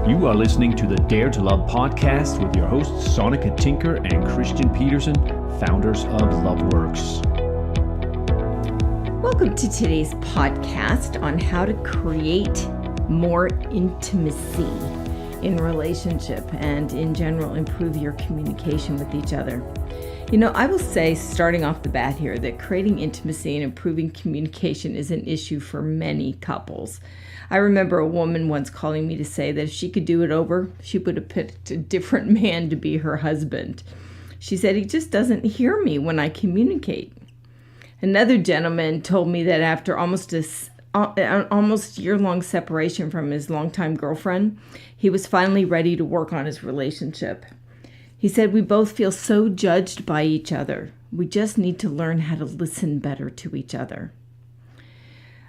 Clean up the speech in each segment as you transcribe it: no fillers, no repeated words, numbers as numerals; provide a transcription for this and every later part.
You are listening to the Dare to Love podcast with your hosts Sonika Tinker and Christian Peterson, founders of LoveWorks. Welcome to today's podcast on how to create more intimacy in relationship and in general improve your communication with each other. You know, I will say, starting off the bat here, that creating intimacy and improving communication is an issue for many couples. I remember a woman once calling me to say that if she could do it over, she would have picked a different man to be her husband. She said, he just doesn't hear me when I communicate. Another gentleman told me that after almost year-long separation from his longtime girlfriend, he was finally ready to work on his relationship. He said, we both feel so judged by each other. We just need to learn how to listen better to each other.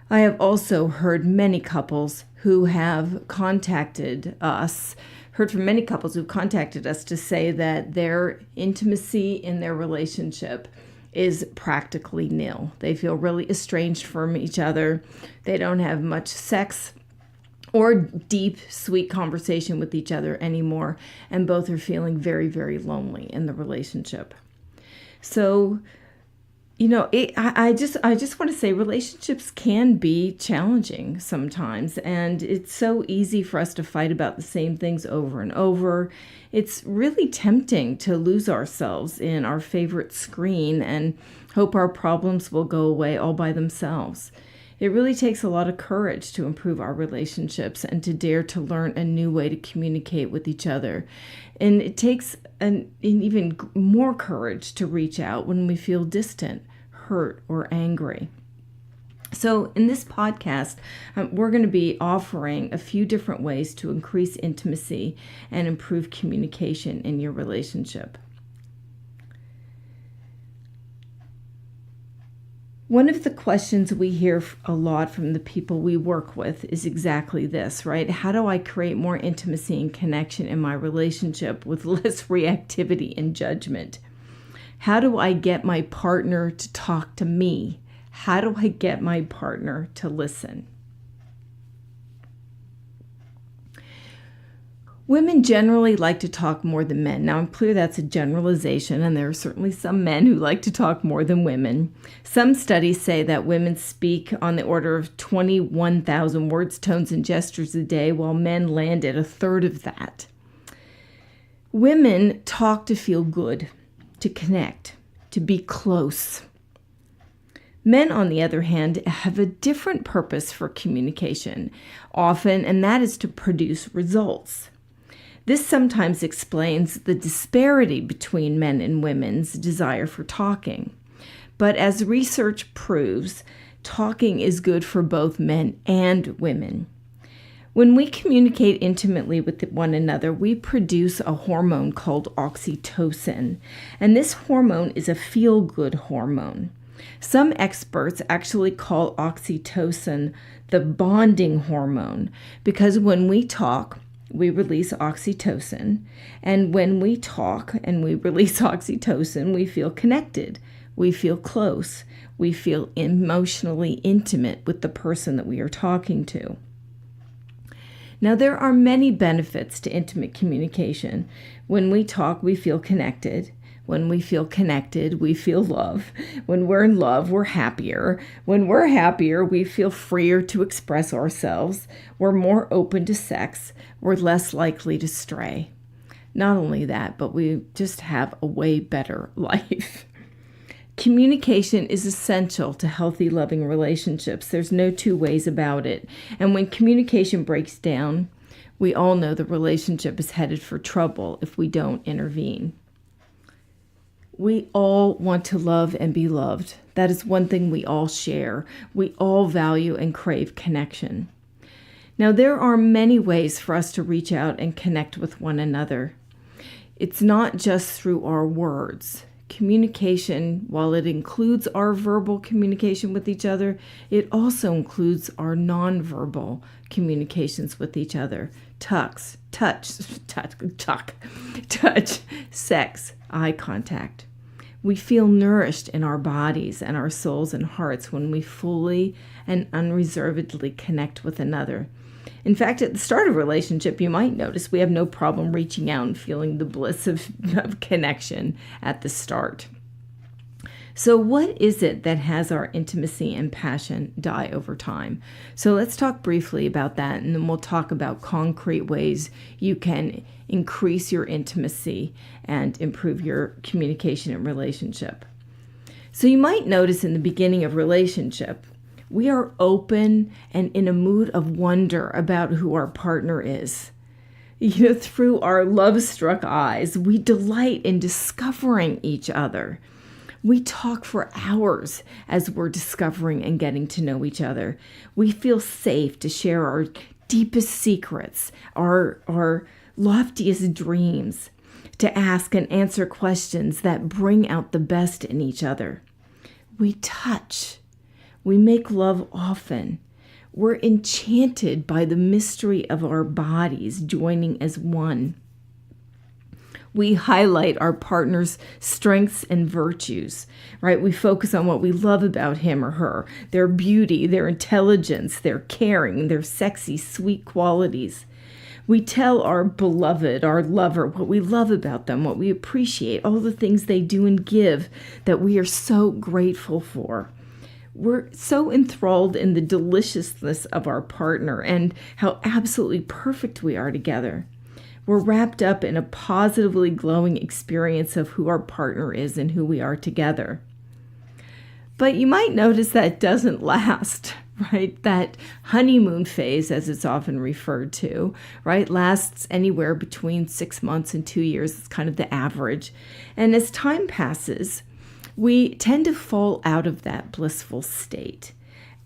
I have also heard from many couples who contacted us to say that their intimacy in their relationship is practically nil. They feel really estranged from each other. They don't have much sex or deep, sweet conversation with each other anymore, and both are feeling very, very lonely in the relationship. So, you know, I just want to say relationships can be challenging sometimes, and it's so easy for us to fight about the same things over and over. It's really tempting to lose ourselves in our favorite screen and hope our problems will go away all by themselves. It really takes a lot of courage to improve our relationships and to dare to learn a new way to communicate with each other. And it takes an even more courage to reach out when we feel distant, hurt, or angry. So in this podcast, we're going to be offering a few different ways to increase intimacy and improve communication in your relationship. One of the questions we hear a lot from the people we work with is exactly this, right? How do I create more intimacy and connection in my relationship with less reactivity and judgment? How do I get my partner to talk to me? How do I get my partner to listen? Women generally like to talk more than men. Now, I'm clear that's a generalization, and there are certainly some men who like to talk more than women. Some studies say that women speak on the order of 21,000 words, tones, and gestures a day, while men land at a third of that. Women talk to feel good, to connect, to be close. Men, on the other hand, have a different purpose for communication, often, and that is to produce results. This sometimes explains the disparity between men and women's desire for talking. But as research proves, talking is good for both men and women. When we communicate intimately with one another, we produce a hormone called oxytocin, and this hormone is a feel-good hormone. Some experts actually call oxytocin the bonding hormone because when we talk, we release oxytocin, and when we talk and we release oxytocin, we feel connected, we feel close, we feel emotionally intimate with the person that we are talking to. Now, there are many benefits to intimate communication. When we talk, we feel connected. When we feel connected, we feel love. When we're in love, we're happier. When we're happier, we feel freer to express ourselves. We're more open to sex. We're less likely to stray. Not only that, but we just have a way better life. Communication is essential to healthy, loving relationships. There's no two ways about it. And when communication breaks down, we all know the relationship is headed for trouble if we don't intervene. We all want to love and be loved. That is one thing we all share. We all value and crave connection. Now, there are many ways for us to reach out and connect with one another. It's not just through our words. Communication, while it includes our verbal communication with each other, it also includes our nonverbal communications with each other. Touch, sex, eye contact. We feel nourished in our bodies and our souls and hearts when we fully and unreservedly connect with another. In fact, at the start of a relationship, you might notice we have no problem reaching out and feeling the bliss of connection at the start. So what is it that has our intimacy and passion die over time? So let's talk briefly about that, and then we'll talk about concrete ways you can increase your intimacy and improve your communication and relationship. So you might notice in the beginning of relationship, we are open and in a mood of wonder about who our partner is. Through our love-struck eyes, we delight in discovering each other. We talk for hours as we're discovering and getting to know each other. We feel safe to share our deepest secrets, our loftiest dreams, to ask and answer questions that bring out the best in each other. We touch. We make love often. We're enchanted by the mystery of our bodies joining as one. We highlight our partner's strengths and virtues, right? We focus on what we love about him or her, their beauty, their intelligence, their caring, their sexy, sweet qualities. We tell our beloved, our lover, what we love about them, what we appreciate, all the things they do and give that we are so grateful for. We're so enthralled in the deliciousness of our partner and how absolutely perfect we are together. We're wrapped up in a positively glowing experience of who our partner is and who we are together. But you might notice that doesn't last, right? That honeymoon phase, as it's often referred to, right, lasts anywhere between 6 months and 2 years. It's kind of the average. And as time passes, we tend to fall out of that blissful state,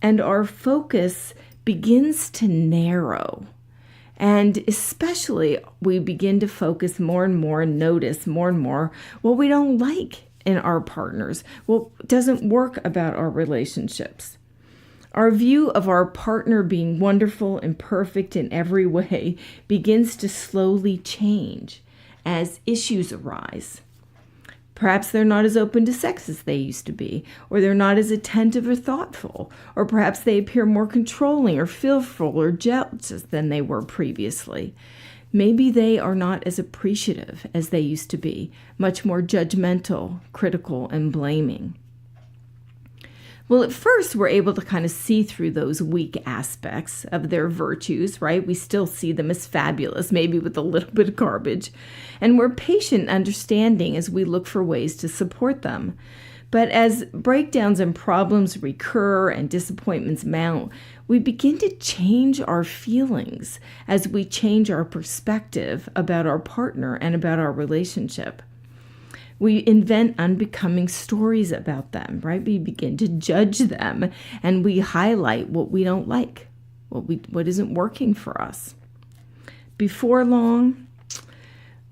and our focus begins to narrow. And especially, we begin to focus more and more and notice more and more what we don't like in our partners, what doesn't work about our relationships. Our view of our partner being wonderful and perfect in every way begins to slowly change as issues arise. Perhaps they're not as open to sex as they used to be, or they're not as attentive or thoughtful, or perhaps they appear more controlling or fearful or jealous than they were previously. Maybe they are not as appreciative as they used to be, much more judgmental, critical, and blaming. Well, at first, we're able to kind of see through those weak aspects of their virtues, right? We still see them as fabulous, maybe with a little bit of garbage. And we're patient and understanding as we look for ways to support them. But as breakdowns and problems recur and disappointments mount, we begin to change our feelings as we change our perspective about our partner and about our relationship. We invent unbecoming stories about them, right? We begin to judge them, and we highlight what we don't like, what isn't working for us. Before long,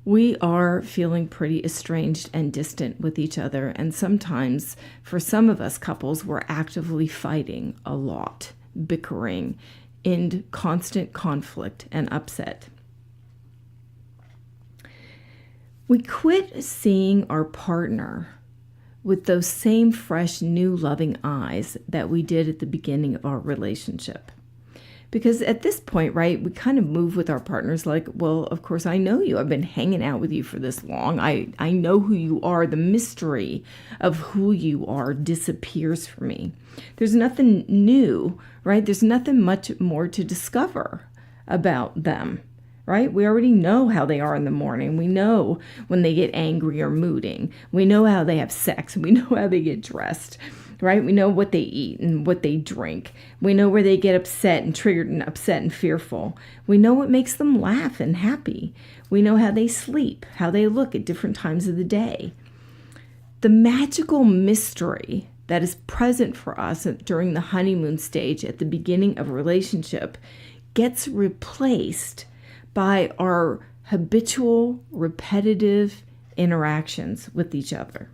we are feeling pretty estranged and distant with each other, and sometimes, for some of us couples, we're actively fighting a lot, bickering, in constant conflict and upset. We quit seeing our partner with those same fresh, new, loving eyes that we did at the beginning of our relationship. Because at this point, right, we kind of move with our partners like, well, of course, I know you. I've been hanging out with you for this long. I know who you are. The mystery of who you are disappears for me. There's nothing new, right? There's nothing much more to discover about them. Right? We already know how they are in the morning. We know when they get angry or mooding. We know how they have sex. We know how they get dressed, right? We know what they eat and what they drink. We know where they get upset and triggered and upset and fearful. We know what makes them laugh and happy. We know how they sleep, how they look at different times of the day. The magical mystery that is present for us during the honeymoon stage at the beginning of a relationship gets replaced by our habitual, repetitive interactions with each other.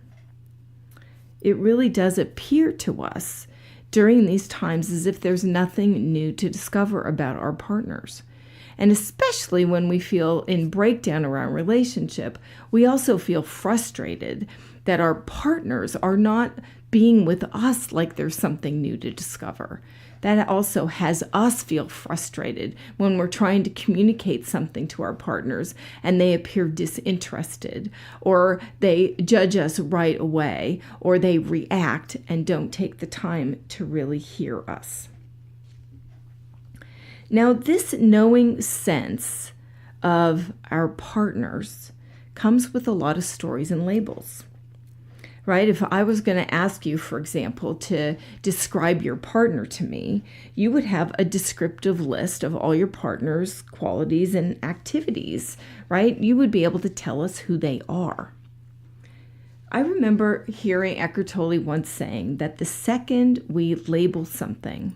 It really does appear to us during these times as if there's nothing new to discover about our partners. And especially when we feel in breakdown around relationship, we also feel frustrated that our partners are not being with us like there's something new to discover. That also has us feel frustrated when we're trying to communicate something to our partners and they appear disinterested, or they judge us right away, or they react and don't take the time to really hear us. Now, this knowing sense of our partners comes with a lot of stories and labels. Right? If I was going to ask you, for example, to describe your partner to me, you would have a descriptive list of all your partner's qualities and activities, right? You would be able to tell us who they are. I remember hearing Eckhart Tolle once saying that the second we label something,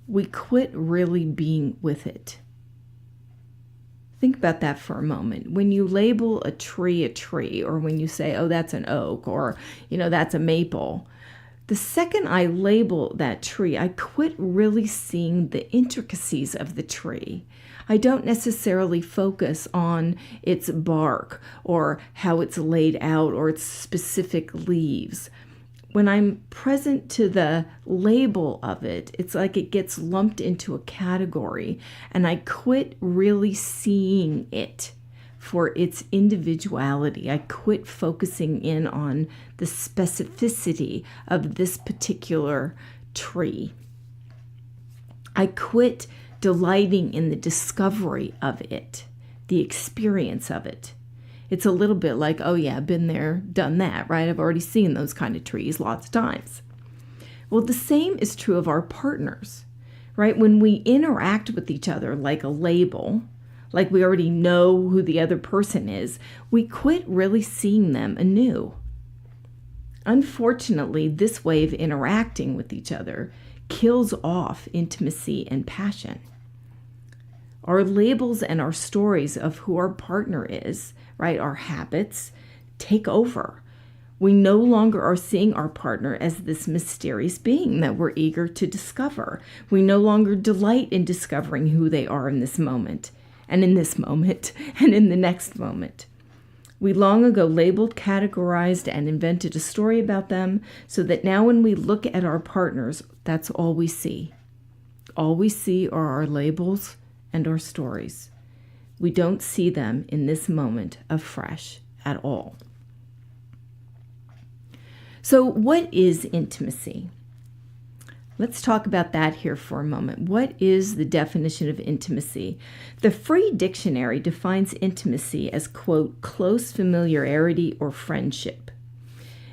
we quit really being with it. Think about that for a moment. When you label a tree, or when you say, oh, that's an oak, or, that's a maple, the second I label that tree, I quit really seeing the intricacies of the tree. I don't necessarily focus on its bark or how it's laid out or its specific leaves. When I'm present to the label of it, it's like it gets lumped into a category, and I quit really seeing it for its individuality. I quit focusing in on the specificity of this particular tree. I quit delighting in the discovery of it, the experience of it. It's a little bit like, oh yeah, been there, done that, right? I've already seen those kind of trees lots of times. Well, the same is true of our partners, right? When we interact with each other like a label, like we already know who the other person is, we quit really seeing them anew. Unfortunately, this way of interacting with each other kills off intimacy and passion. Our labels and our stories of who our partner is, right, our habits, take over. We no longer are seeing our partner as this mysterious being that we're eager to discover. We no longer delight in discovering who they are in this moment, and in this moment, and in the next moment. We long ago labeled, categorized, and invented a story about them so that now when we look at our partners, that's all we see. All we see are our labels and our stories. We don't see them in this moment afresh at all. So what is intimacy? Let's talk about that here for a moment. What is the definition of intimacy? The Free Dictionary defines intimacy as, quote, close familiarity or friendship.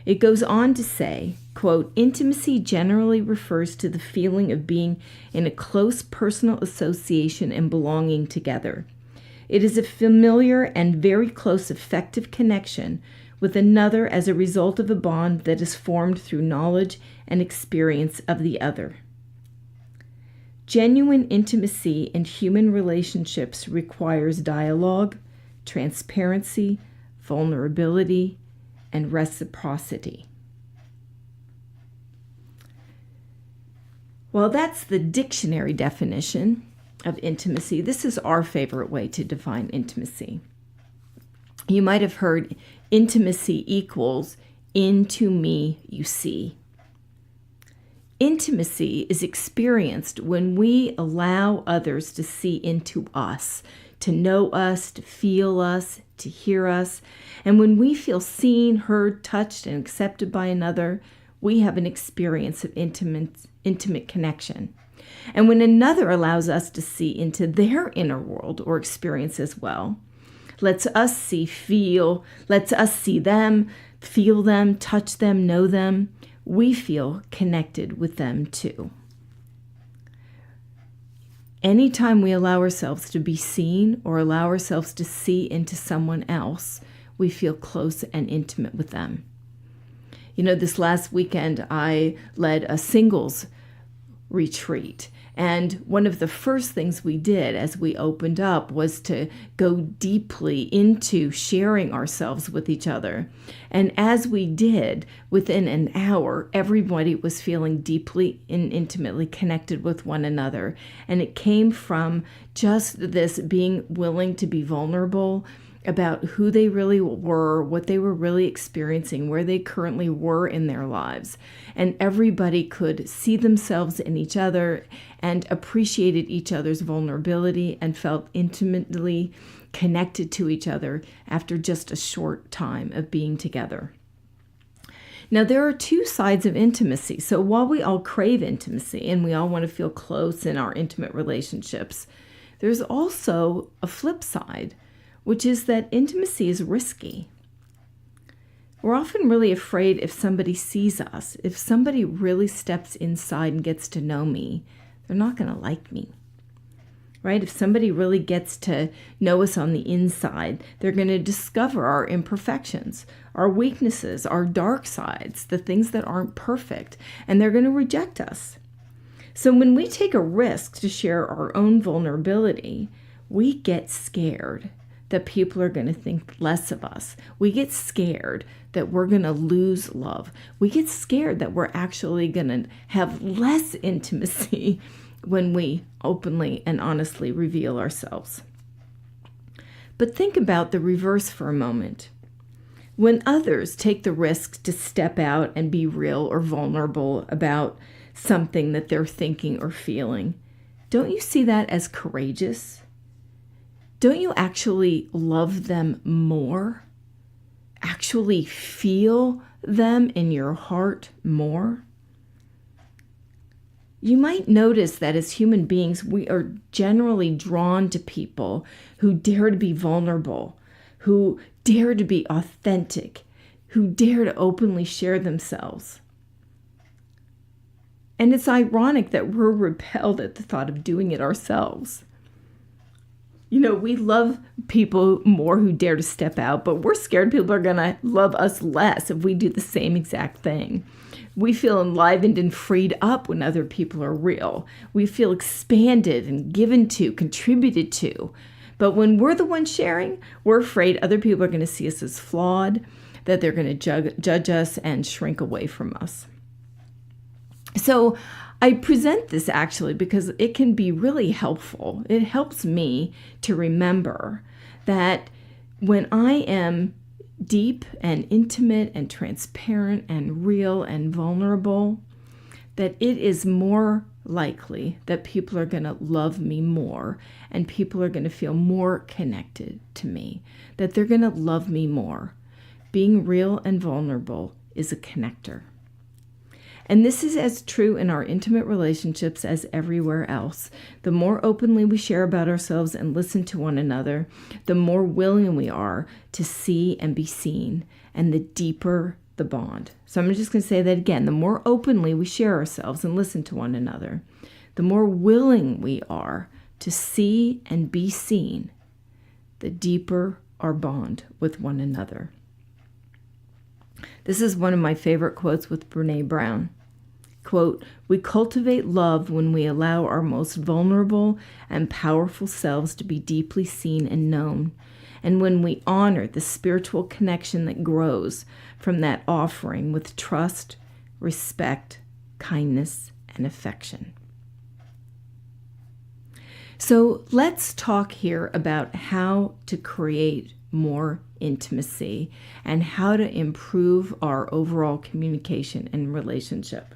It goes on to say, quote, intimacy generally refers to the feeling of being in a close personal association and belonging together. It is a familiar and very close affective connection with another as a result of a bond that is formed through knowledge and experience of the other. Genuine intimacy in human relationships requires dialogue, transparency, vulnerability, and reciprocity. Well, that's the dictionary definition of intimacy. This is our favorite way to define intimacy. You might have heard intimacy equals into me you see. Intimacy is experienced when we allow others to see into us, to know us, to feel us, to hear us. And when we feel seen, heard, touched, and accepted by another, we have an experience of intimate connection. And when another allows us to see into their inner world or experience as well, lets us see them, feel them, touch them, know them, we feel connected with them too. Anytime we allow ourselves to be seen or allow ourselves to see into someone else, we feel close and intimate with them. This last weekend I led a singles retreat. And one of the first things we did as we opened up was to go deeply into sharing ourselves with each other. And as we did, within an hour, everybody was feeling deeply and intimately connected with one another. And it came from just this being willing to be vulnerable about who they really were, what they were really experiencing, where they currently were in their lives. And everybody could see themselves in each other and appreciated each other's vulnerability and felt intimately connected to each other after just a short time of being together. Now, there are two sides of intimacy. So while we all crave intimacy and we all want to feel close in our intimate relationships, there's also a flip side, which is that intimacy is risky. We're often really afraid if somebody sees us, if somebody really steps inside and gets to know me, they're not going to like me, right? If somebody really gets to know us on the inside, they're going to discover our imperfections, our weaknesses, our dark sides, the things that aren't perfect, and they're going to reject us. So when we take a risk to share our own vulnerability, we get scared that people are going to think less of us. We get scared that we're going to lose love. We get scared that we're actually going to have less intimacy when we openly and honestly reveal ourselves. But think about the reverse for a moment. When others take the risk to step out and be real or vulnerable about something that they're thinking or feeling, don't you see that as courageous? Don't you actually love them more? Actually feel them in your heart more? You might notice that as human beings, we are generally drawn to people who dare to be vulnerable, who dare to be authentic, who dare to openly share themselves. And it's ironic that we're repelled at the thought of doing it ourselves. You know, we love people more who dare to step out, but we're scared people are going to love us less if we do the same exact thing. We feel enlivened and freed up when other people are real. We feel expanded and given to, contributed to. But when we're the ones sharing, we're afraid other people are going to see us as flawed, that they're going to judge us and shrink away from us. So I present this actually because it can be really helpful. It helps me to remember that when I am deep and intimate and transparent and real and vulnerable, that it is more likely that people are going to love me more and people are going to feel more connected to me, that they're going to love me more. Being real and vulnerable is a connector. And this is as true in our intimate relationships as everywhere else. The more openly we share about ourselves and listen to one another, the more willing we are to see and be seen, and the deeper the bond. So I'm just going to say that again. The more openly we share ourselves and listen to one another, the more willing we are to see and be seen, the deeper our bond with one another. This is one of my favorite quotes with Brené Brown. Quote, "We cultivate love when we allow our most vulnerable and powerful selves to be deeply seen and known, and when we honor the spiritual connection that grows from that offering with trust, respect, kindness, and affection." So let's talk here about how to create more intimacy and how to improve our overall communication and relationship.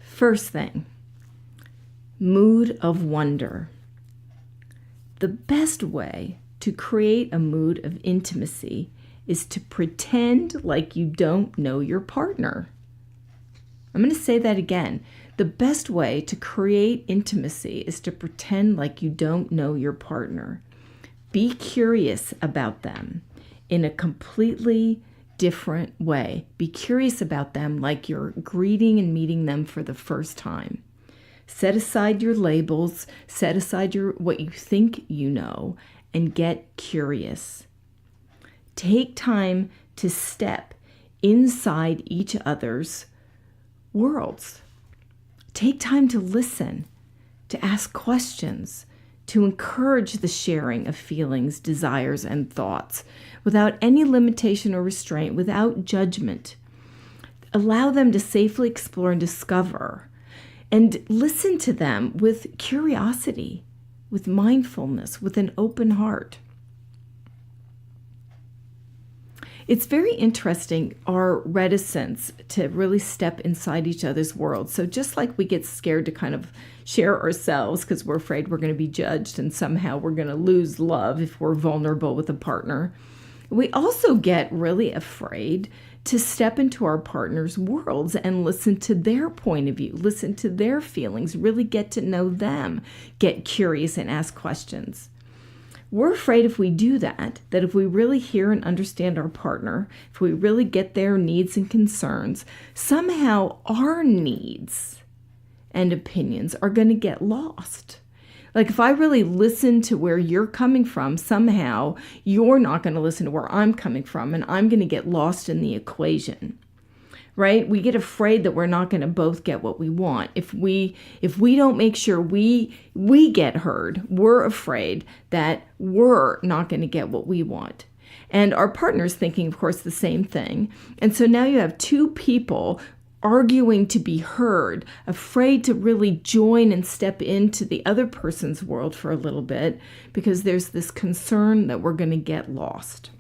First thing, mood of wonder. The best way to create a mood of intimacy is to pretend like you don't know your partner. I'm going to say that again. The best way to create intimacy is to pretend like you don't know your partner. Be curious about them in a completely different way. Be curious about them like you're greeting and meeting them for the first time. Set aside your labels, set aside what you think you know, and get curious. Take time to step inside each other's worlds. Take time to listen, to ask questions, to encourage the sharing of feelings, desires, and thoughts without any limitation or restraint, without judgment. Allow them to safely explore and discover, and listen to them with curiosity, with mindfulness, with an open heart. It's very interesting, our reticence to really step inside each other's world. So just like we get scared to kind of share ourselves because we're afraid we're going to be judged and somehow we're going to lose love if we're vulnerable with a partner, we also get really afraid to step into our partner's worlds and listen to their point of view, listen to their feelings, really get to know them, get curious and ask questions. We're afraid if we do that if we really hear and understand our partner, if we really get their needs and concerns, somehow our needs and opinions are going to get lost. Like if I really listen to where you're coming from, somehow you're not going to listen to where I'm coming from, and I'm going to get lost in the equation. Right? We get afraid that we're not going to both get what we want. If we don't make sure we get heard, we're afraid that we're not going to get what we want. And our partner's thinking, of course, the same thing. And so now you have two people arguing to be heard, afraid to really join and step into the other person's world for a little bit because there's this concern that we're going to get lost.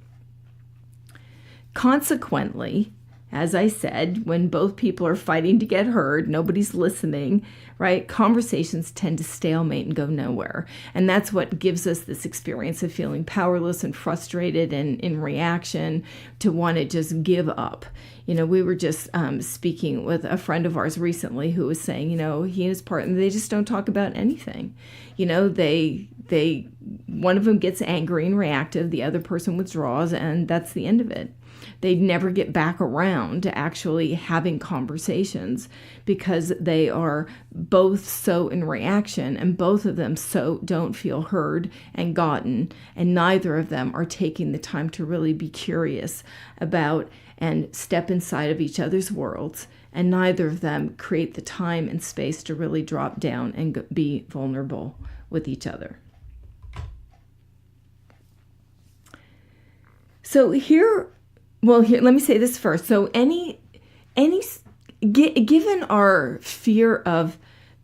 Consequently, as I said, when both people are fighting to get heard, nobody's listening, right? Conversations tend to stalemate and go nowhere. And that's what gives us this experience of feeling powerless and frustrated and in reaction to want to just give up. We were just speaking with a friend of ours recently who was saying, he and his partner, they just don't talk about anything. They one of them gets angry and reactive, the other person withdraws, and that's the end of it. They never get back around to actually having conversations because they are both so in reaction and both of them so don't feel heard and gotten, and neither of them are taking the time to really be curious about and step inside of each other's worlds, and neither of them create the time and space to really drop down and be vulnerable with each other. So let me say this first. So given our fear of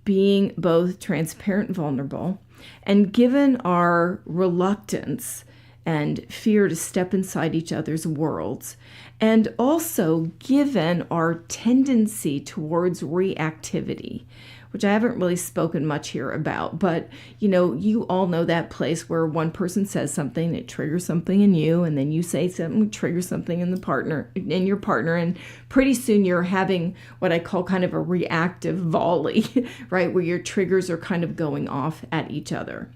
being both transparent and vulnerable, and given our reluctance and fear to step inside each other's worlds, and also given our tendency towards reactivity, which I haven't really spoken much here about, but you all know that place where one person says something, it triggers something in you, and then you say something, triggers something in your partner, and pretty soon you're having what I call kind of a reactive volley, right, where your triggers are kind of going off at each other.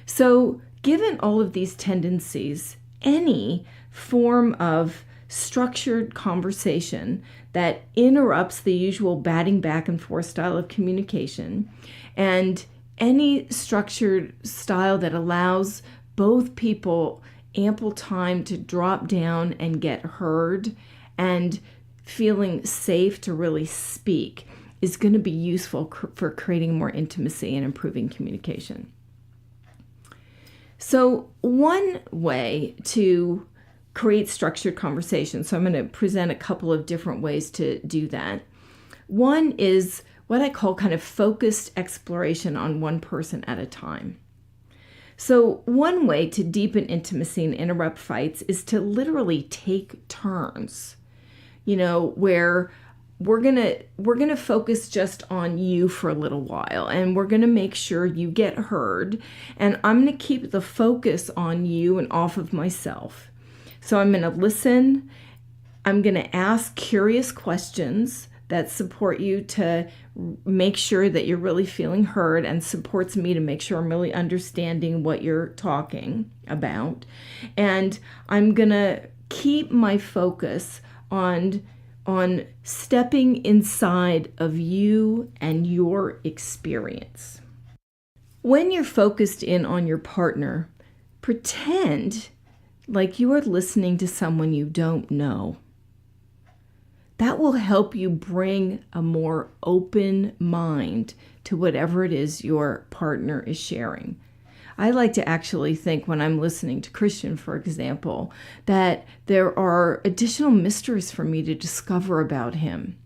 So given all of these tendencies, any form of structured conversation that interrupts the usual batting back and forth style of communication, and any structured style that allows both people ample time to drop down and get heard and feeling safe to really speak, is going to be useful for creating more intimacy and improving communication. So one way to create structured conversation, so I'm going to present a couple of different ways to do that. One is what I call kind of focused exploration on one person at a time. So one way to deepen intimacy and interrupt fights is to literally take turns, where we're going to focus just on you for a little while, and we're going to make sure you get heard, and I'm going to keep the focus on you and off of myself. So I'm going to listen. I'm going to ask curious questions that support you to make sure that you're really feeling heard, and supports me to make sure I'm really understanding what you're talking about. And I'm going to keep my focus on stepping inside of you and your experience. When you're focused in on your partner, pretend like you are listening to someone you don't know. That will help you bring a more open mind to whatever it is your partner is sharing. I like to actually think, when I'm listening to Christian, for example, that there are additional mysteries for me to discover about him.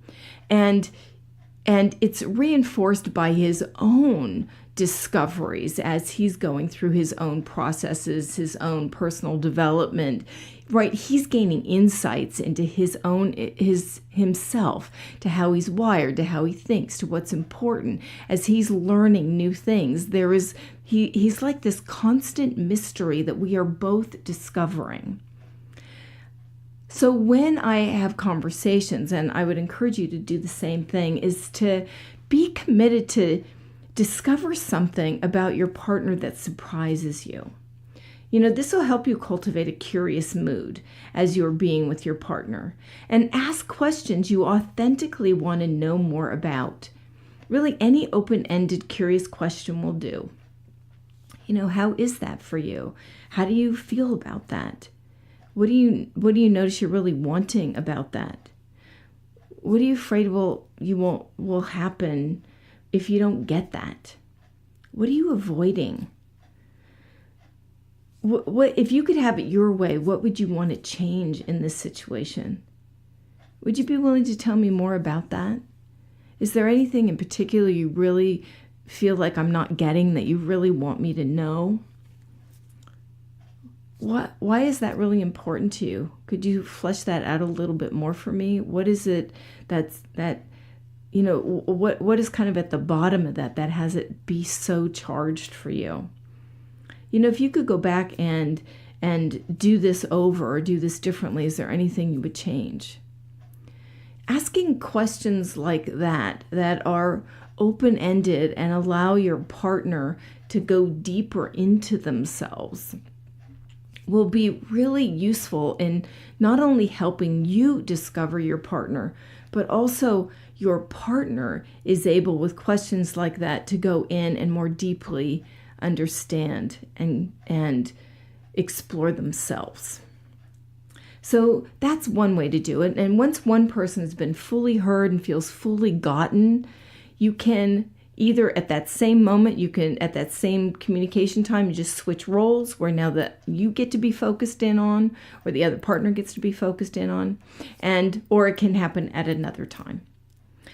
And it's reinforced by his own discoveries as he's going through his own processes, his own personal development, right? He's gaining insights into himself, to how he's wired, to how he thinks, to what's important. As he's learning new things, he's like this constant mystery that we are both discovering. So when I have conversations, and I would encourage you to do the same thing, is to be committed to discover something about your partner that surprises you. This will help you cultivate a curious mood as you're being with your partner. And ask questions you authentically want to know more about. Really, any open-ended, curious question will do. How is that for you? How do you feel about that? What do you notice you're really wanting about that? What are you afraid will happen if you don't get that? What are you avoiding? What if you could have it your way, what would you want to change in this situation? Would you be willing to tell me more about that? Is there anything in particular you really feel like I'm not getting that you really want me to know? Why is that really important to you? Could you flesh that out a little bit more for me? What is it what is kind of at the bottom of that has it be so charged for you? If you could go back and do this over or do this differently, is there anything you would change? Asking questions like that are open-ended and allow your partner to go deeper into themselves will be really useful in not only helping you discover your partner, but also your partner is able, with questions like that, to go in and more deeply understand and explore themselves. So that's one way to do it. And once one person has been fully heard and feels fully gotten, you can either at that same moment, at that same communication time, you just switch roles where now that you get to be focused in on, or the other partner gets to be focused in on, or it can happen at another time.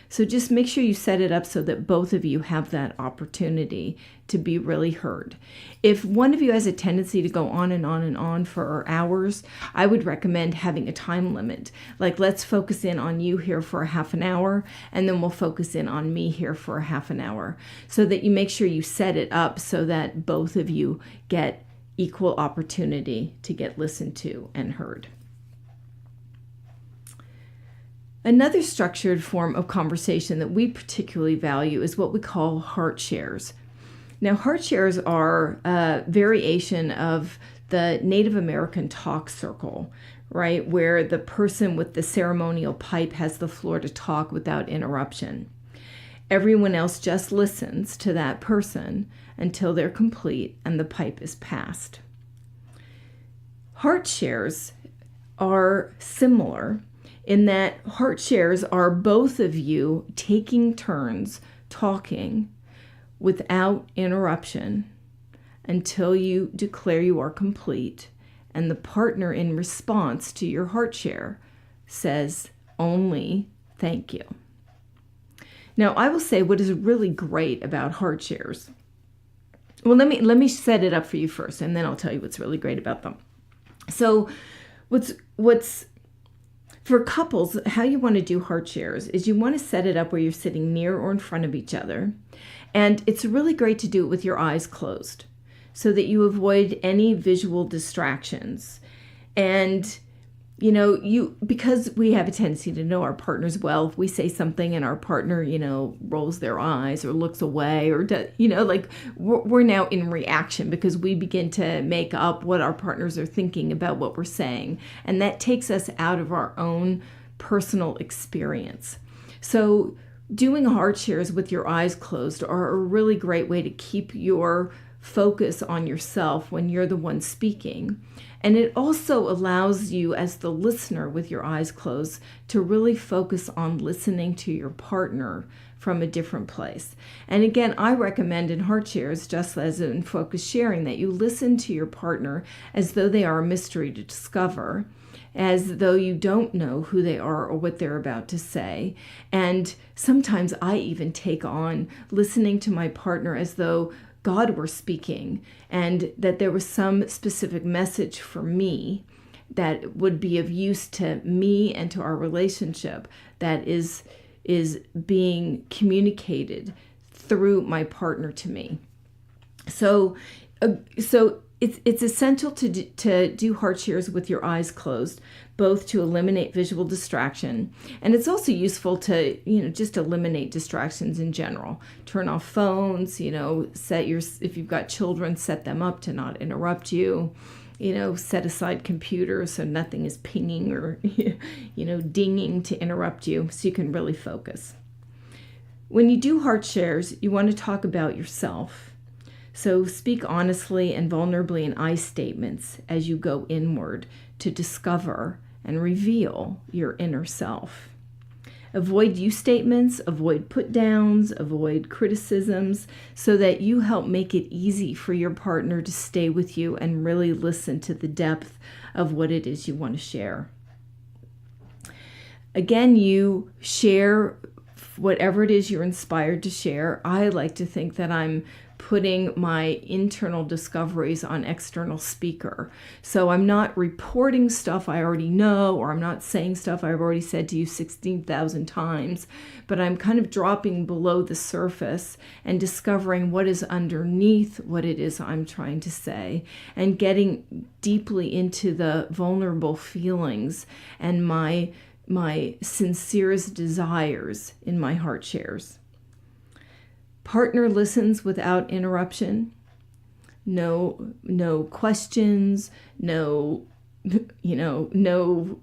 So just make sure you set it up so that both of you have that opportunity to be really heard. If one of you has a tendency to go on and on and on for hours, I would recommend having a time limit. Like, let's focus in on you here for a half an hour, and then we'll focus in on me here for a half an hour, so that you make sure you set it up so that both of you get equal opportunity to get listened to and heard. Another structured form of conversation that we particularly value is what we call heart shares. Now, heart shares are a variation of the Native American talk circle, right? Where the person with the ceremonial pipe has the floor to talk without interruption. Everyone else just listens to that person until they're complete and the pipe is passed. Heart shares are similar in that heart shares are both of you taking turns talking without interruption until you declare you are complete, and the partner in response to your heart share says only thank you. Now, I will say what is really great about heart shares. Well, let me set it up for you first, and then I'll tell you what's really great about them. So what's for couples, how you want to do heart shares is you want to set it up where you're sitting near or in front of each other. And it's really great to do it with your eyes closed so that you avoid any visual distractions. And, because we have a tendency to know our partners well, if we say something and our partner, rolls their eyes or looks away or, we're now in reaction because we begin to make up what our partners are thinking about what we're saying. And that takes us out of our own personal experience. So doing heart shares with your eyes closed are a really great way to keep your focus on yourself when you're the one speaking. And it also allows you as the listener with your eyes closed to really focus on listening to your partner from a different place. And again, I recommend in heart shares, just as in focus sharing, that you listen to your partner as though they are a mystery to discover, as though you don't know who they are or what they're about to say. And sometimes I even take on listening to my partner as though God were speaking and that there was some specific message for me that would be of use to me and to our relationship that is being communicated through my partner to me. So it's essential to do heart shares with your eyes closed, both to eliminate visual distraction, and it's also useful to just eliminate distractions in general. Turn off phones. If you've got children, set them up to not interrupt you. Set aside computers so nothing is pinging or dinging to interrupt you, so you can really focus. When you do heart shares, you want to talk about yourself. So speak honestly and vulnerably in I statements as you go inward to discover and reveal your inner self. Avoid you statements, avoid put downs, avoid criticisms, so that you help make it easy for your partner to stay with you and really listen to the depth of what it is you want to share. Again, you share whatever it is you're inspired to share. I like to think that I'm putting my internal discoveries on external speaker. So I'm not reporting stuff I already know, or I'm not saying stuff I've already said to you 16,000 times, but I'm kind of dropping below the surface and discovering what is underneath what it is I'm trying to say, and getting deeply into the vulnerable feelings and my sincerest desires in my heart shares. Partner listens without interruption. No questions, no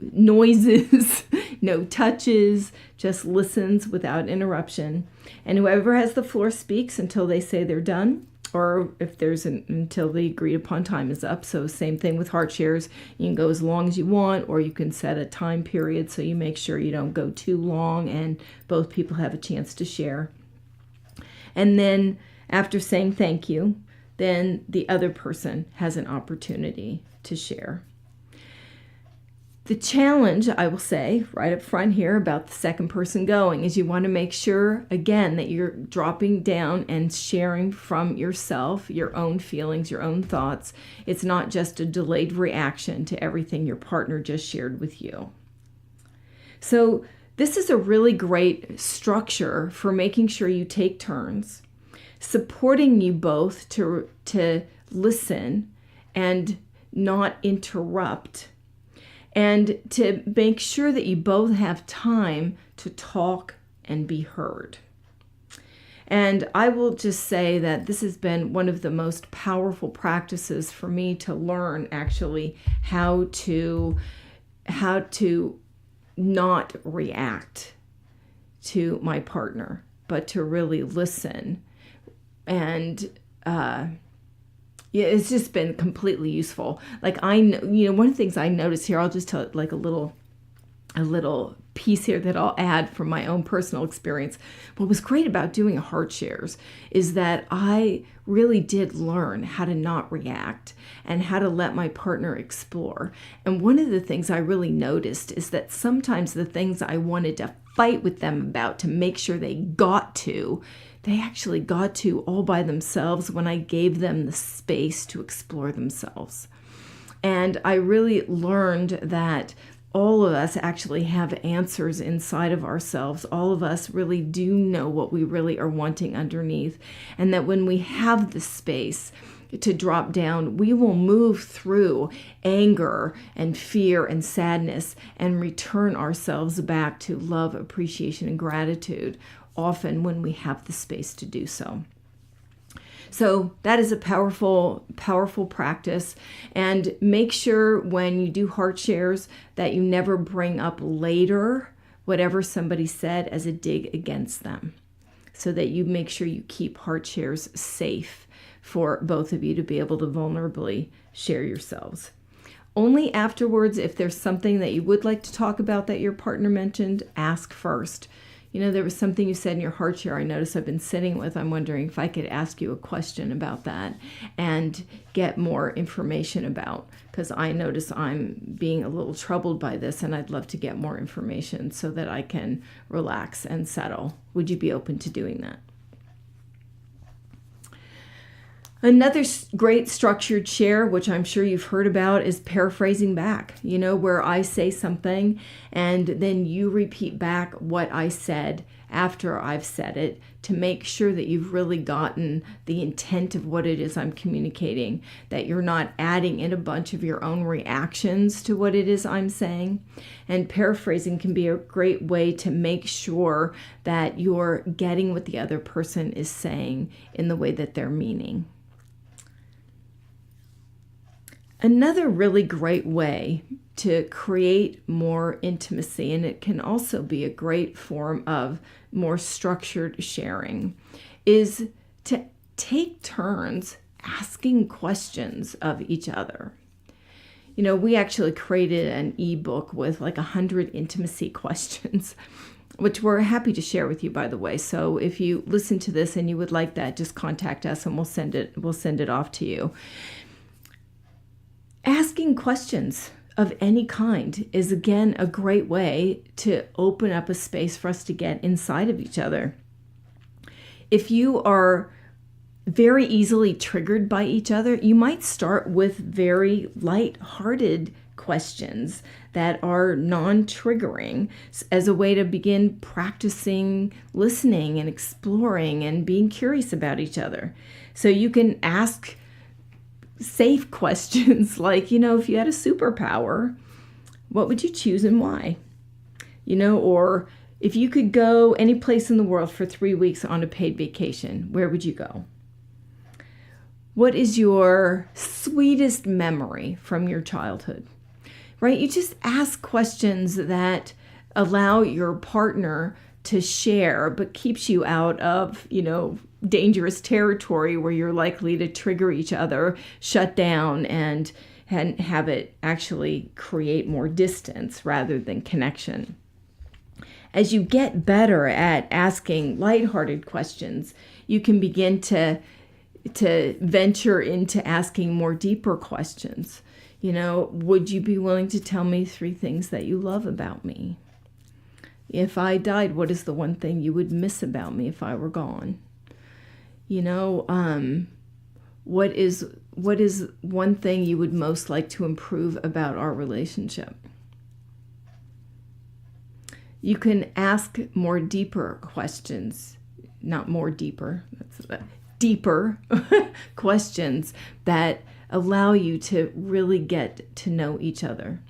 noises, no touches, just listens without interruption. And whoever has the floor speaks until they say they're done, or if until the agreed upon time is up. So same thing with heart shares. You can go as long as you want, or you can set a time period so you make sure you don't go too long and both people have a chance to share. And then after saying thank you, then the other person has an opportunity to share. The challenge, I will say right up front here about the second person going, is you want to make sure, again, that you're dropping down and sharing from yourself, your own feelings, your own thoughts. It's not just a delayed reaction to everything your partner just shared with you. So this is a really great structure for making sure you take turns, supporting you both to listen and not interrupt, and to make sure that you both have time to talk and be heard. And I will just say that this has been one of the most powerful practices for me to learn actually how to not react to my partner, but to really listen. And it's just been completely useful. Like one of the things I noticed here, I'll just tell it like a little piece here that I'll add from my own personal experience. What was great about doing a heart shares is that I really did learn how to not react and how to let my partner explore. And one of the things I really noticed is that sometimes the things I wanted to fight with them about to make sure they actually got to all by themselves when I gave them the space to explore themselves. And I really learned that all of us actually have answers inside of ourselves. All of us really do know what we really are wanting underneath. And that when we have the space to drop down, we will move through anger and fear and sadness and return ourselves back to love, appreciation, and gratitude, often when we have the space to do so. So that is a powerful, powerful practice. And make sure when you do heart shares that you never bring up later whatever somebody said as a dig against them, so that you make sure you keep heart shares safe for both of you to be able to vulnerably share yourselves. Only afterwards, if there's something that you would like to talk about that your partner mentioned, ask first. There was something you said in your heart share I noticed I've been sitting with. I'm wondering if I could ask you a question about that and get more information about, because I notice I'm being a little troubled by this and I'd love to get more information so that I can relax and settle. Would you be open to doing that? Another great structured share, which I'm sure you've heard about, is paraphrasing back, where I say something and then you repeat back what I said after I've said it to make sure that you've really gotten the intent of what it is I'm communicating, that you're not adding in a bunch of your own reactions to what it is I'm saying. And paraphrasing can be a great way to make sure that you're getting what the other person is saying in the way that they're meaning. Another really great way to create more intimacy, and it can also be a great form of more structured sharing, is to take turns asking questions of each other. We actually created an ebook with like 100 intimacy questions, which we're happy to share with you, by the way. So if you listen to this and you would like that, just contact us and we'll send it off to you. Asking questions of any kind is, again, a great way to open up a space for us to get inside of each other. If you are very easily triggered by each other, you might start with very light-hearted questions that are non-triggering as a way to begin practicing listening and exploring and being curious about each other. So you can ask safe questions like, if you had a superpower, what would you choose and why? Or if you could go any place in the world for 3 weeks on a paid vacation, where would you go? What is your sweetest memory from your childhood? Right? You just ask questions that allow your partner to share, but keeps you out of, dangerous territory where you're likely to trigger each other, shut down, and have it actually create more distance rather than connection. As you get better at asking lighthearted questions, you can begin to venture into asking more deeper questions. Would you be willing to tell me 3 things that you love about me? If I died, what is the one thing you would miss about me if I were gone? What is one thing you would most like to improve about our relationship? You can ask more deeper questions, not more deeper, deeper questions that allow you to really get to know each other.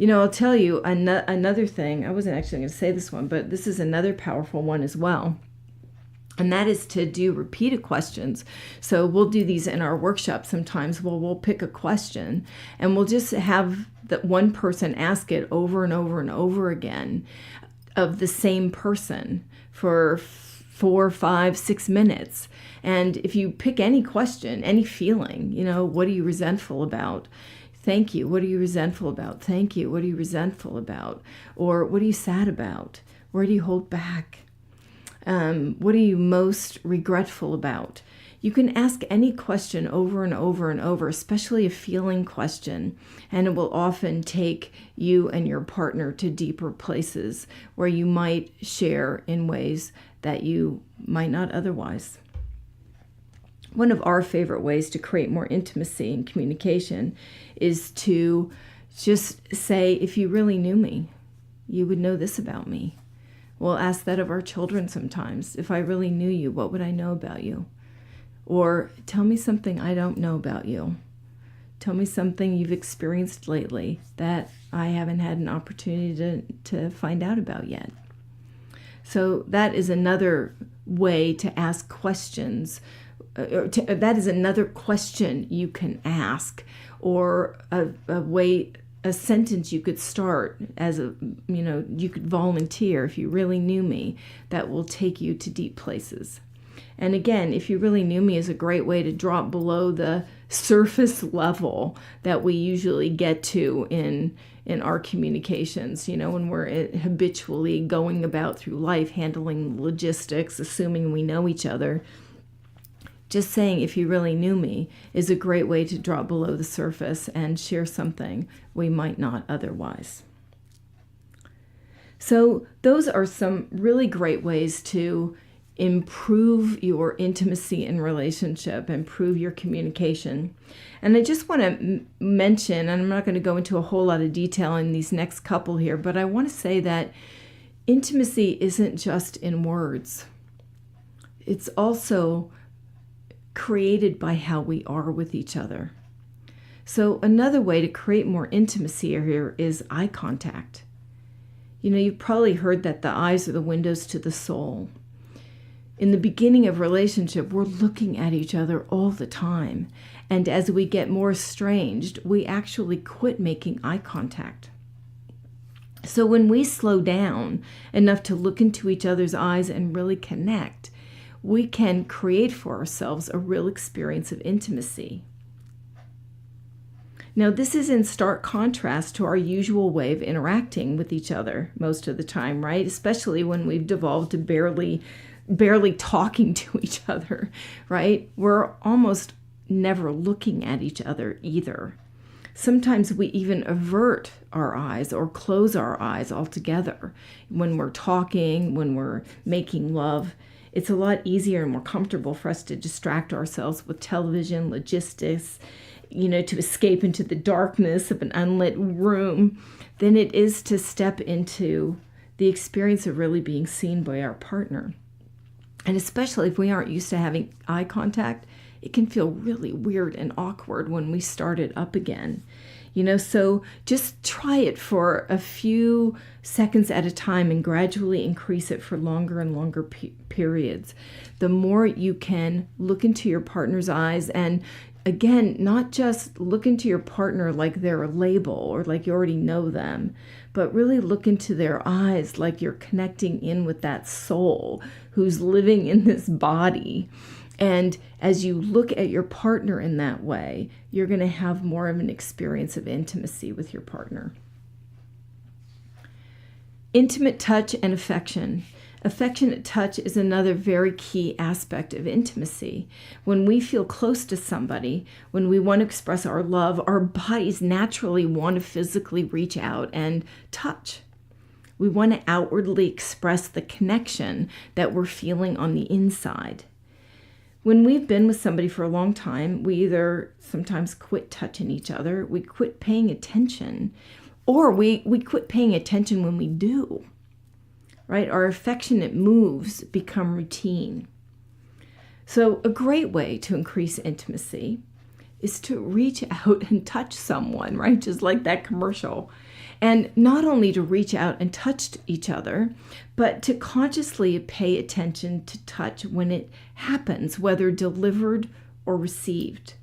I'll tell you another thing. I wasn't actually going to say this one, but this is another powerful one as well. And that is to do repeated questions. So we'll do these in our workshop sometimes. We'll pick a question and we'll just have that one person ask it over and over and over again of the same person for 4, 5, 6 minutes. And if you pick any question, any feeling, what are you resentful about? Thank you. What are you resentful about? Thank you. What are you resentful about? Or what are you sad about? Where do you hold back? What are you most regretful about? You can ask any question over and over and over, especially a feeling question, and it will often take you and your partner to deeper places where you might share in ways that you might not otherwise. One of our favorite ways to create more intimacy and communication is to just say, if you really knew me, you would know this about me. We'll ask that of our children sometimes. If I really knew you, what would I know about you? Or tell me something I don't know about you. Tell me something you've experienced lately that I haven't had an opportunity to find out about yet. So that is another way to ask questions. That is another question you can ask, or a sentence you could start as you could volunteer if you really knew me, that will take you to deep places. And again, if you really knew me is a great way to drop below the surface level that we usually get to in our communications, when we're habitually going about through life, handling logistics, assuming we know each other. Just saying, if you really knew me, is a great way to drop below the surface and share something we might not otherwise. So those are some really great ways to improve your intimacy and relationship, improve your communication. And I just want to mention, and I'm not going to go into a whole lot of detail in these next couple here, but I want to say that intimacy isn't just in words. It's also created by how we are with each other. So another way to create more intimacy here is eye contact. You've probably heard that the eyes are the windows to the soul. In the beginning of a relationship, we're looking at each other all the time. And as we get more estranged, we actually quit making eye contact. So when we slow down enough to look into each other's eyes and really connect, we can create for ourselves a real experience of intimacy. Now, this is in stark contrast to our usual way of interacting with each other most of the time, right? Especially when we've devolved to barely talking to each other, right? We're almost never looking at each other either. Sometimes we even avert our eyes or close our eyes altogether when we're talking, when we're making love. It's a lot easier and more comfortable for us to distract ourselves with television, logistics, to escape into the darkness of an unlit room than it is to step into the experience of really being seen by our partner. And especially if we aren't used to having eye contact, it can feel really weird and awkward when we start it up again. So just try it for a few seconds at a time and gradually increase it for longer and longer periods. The more you can look into your partner's eyes, and again, not just look into your partner like they're a label or like you already know them, but really look into their eyes like you're connecting in with that soul who's living in this body. And as you look at your partner in that way, you're going to have more of an experience of intimacy with your partner. Intimate touch and affection. Affectionate touch is another very key aspect of intimacy. When we feel close to somebody, when we want to express our love, our bodies naturally want to physically reach out and touch. We want to outwardly express the connection that we're feeling on the inside. When we've been with somebody for a long time, we either sometimes quit touching each other, we quit paying attention, or we quit paying attention when we do, right? Our affectionate moves become routine. So a great way to increase intimacy is to reach out and touch someone, right? Just like that commercial. And not only to reach out and touch each other, but to consciously pay attention to touch when it happens, whether delivered or received.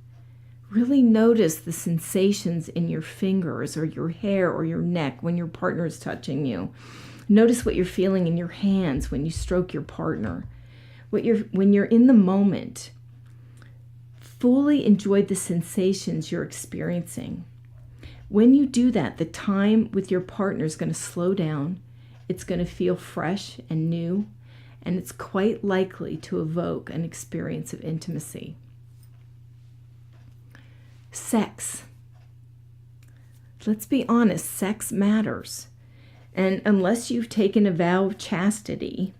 Really notice the sensations in your fingers or your hair or your neck when your partner is touching you. Notice what you're feeling in your hands when you stroke your partner. When you're in the moment, fully enjoy the sensations you're experiencing. When you do that, the time with your partner is going to slow down. It's going to feel fresh and new, and it's quite likely to evoke an experience of intimacy. Sex. Let's be honest, sex matters. And unless you've taken a vow of chastity,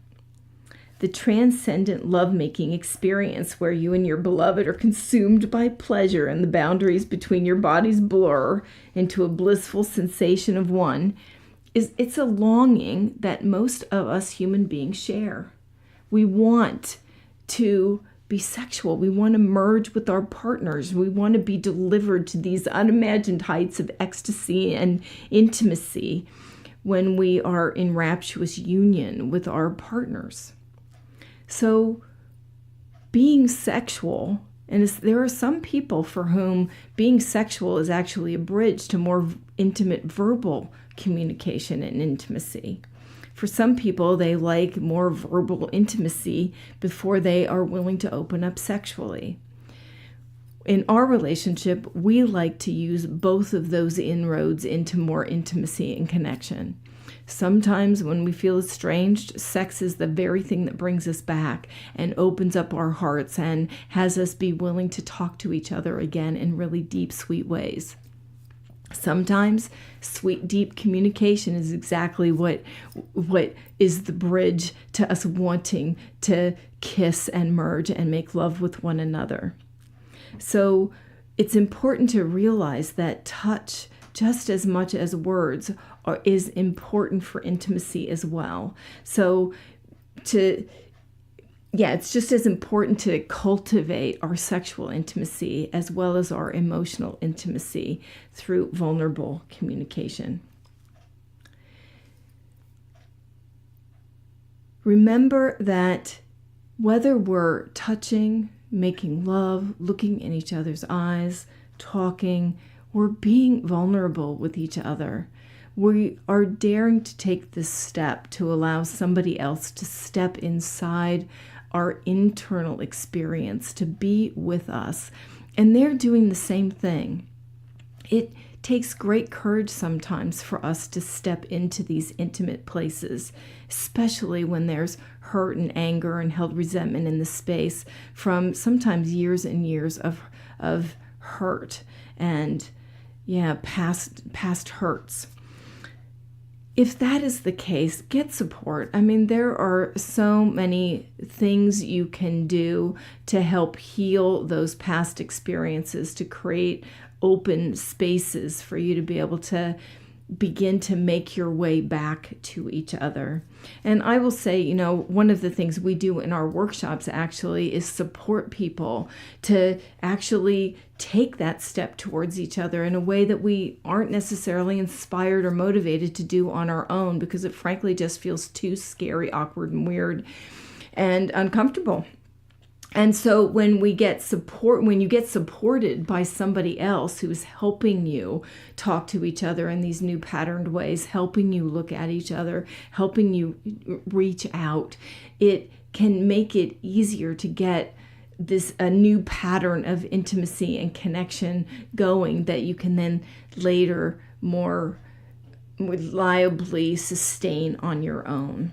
the transcendent lovemaking experience where you and your beloved are consumed by pleasure and the boundaries between your bodies blur into a blissful sensation of one, it's a longing that most of us human beings share. We want to be sexual. We want to merge with our partners. We want to be delivered to these unimagined heights of ecstasy and intimacy when we are in rapturous union with our partners. So being sexual, and there are some people for whom being sexual is actually a bridge to more intimate verbal communication and intimacy. For some people, they like more verbal intimacy before they are willing to open up sexually. In our relationship, we like to use both of those inroads into more intimacy and connection. Sometimes when we feel estranged, sex is the very thing that brings us back and opens up our hearts and has us be willing to talk to each other again in really deep, sweet ways. Sometimes sweet, deep communication is exactly what is the bridge to us wanting to kiss and merge and make love with one another. So it's important to realize that touch, just as much as words, is important for intimacy as well. So it's just as important to cultivate our sexual intimacy as well as our emotional intimacy through vulnerable communication. Remember that whether we're touching, making love, looking in each other's eyes, talking, we're being vulnerable with each other. We are daring to take this step to allow somebody else to step inside our internal experience, to be with us. And they're doing the same thing. It takes great courage sometimes for us to step into these intimate places, especially when there's hurt and anger and held resentment in the space from sometimes years and years of hurt and past hurts. If that is the case, get support. I mean, there are so many things you can do to help heal those past experiences, to create open spaces for you to be able to begin to make your way back to each other. And I will say, one of the things we do in our workshops actually is support people to actually take that step towards each other in a way that we aren't necessarily inspired or motivated to do on our own, because it frankly just feels too scary, awkward, and weird and uncomfortable. And so when you get supported by somebody else who is helping you talk to each other in these new patterned ways, helping you look at each other, helping you reach out, it can make it easier to get a new pattern of intimacy and connection going that you can then later more reliably sustain on your own.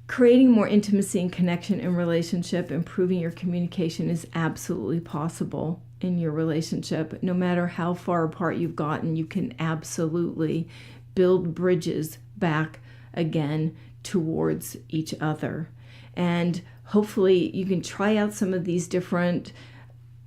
Creating more intimacy and connection in relationship, improving your communication is absolutely possible in your relationship. No matter how far apart you've gotten, you can absolutely build bridges back again towards each other. And hopefully you can try out some of these different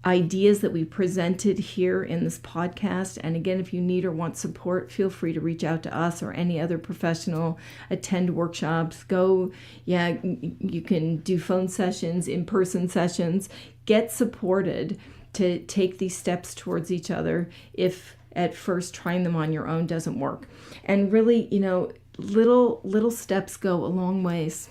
ideas that we presented here in this podcast. And again, if you need or want support, feel free to reach out to us or any other professional, attend workshops, you can do phone sessions, in-person sessions, get supported to take these steps towards each other if at first trying them on your own doesn't work. And really, little steps go a long ways.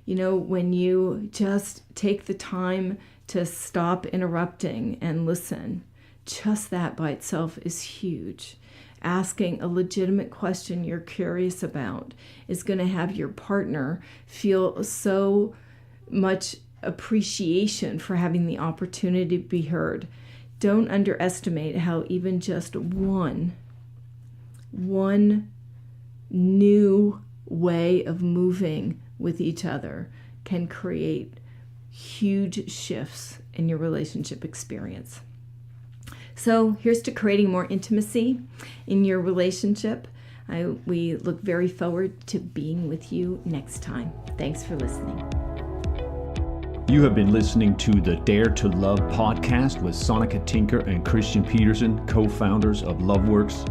When you just take the time to stop interrupting and listen, just that by itself is huge. Asking a legitimate question you're curious about is going to have your partner feel so much appreciation for having the opportunity to be heard. Don't underestimate how even just one new way of moving with each other can create huge shifts in your relationship experience. So here's to creating more intimacy in your relationship. We look very forward to being with you next time. Thanks for listening. You have been listening to the Dare to Love podcast with Sonika Tinker and Christian Peterson, co-founders of LoveWorks.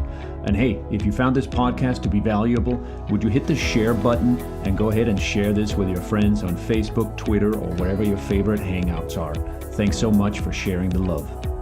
And hey, if you found this podcast to be valuable, would you hit the share button and go ahead and share this with your friends on Facebook, Twitter, or wherever your favorite hangouts are. Thanks so much for sharing the love.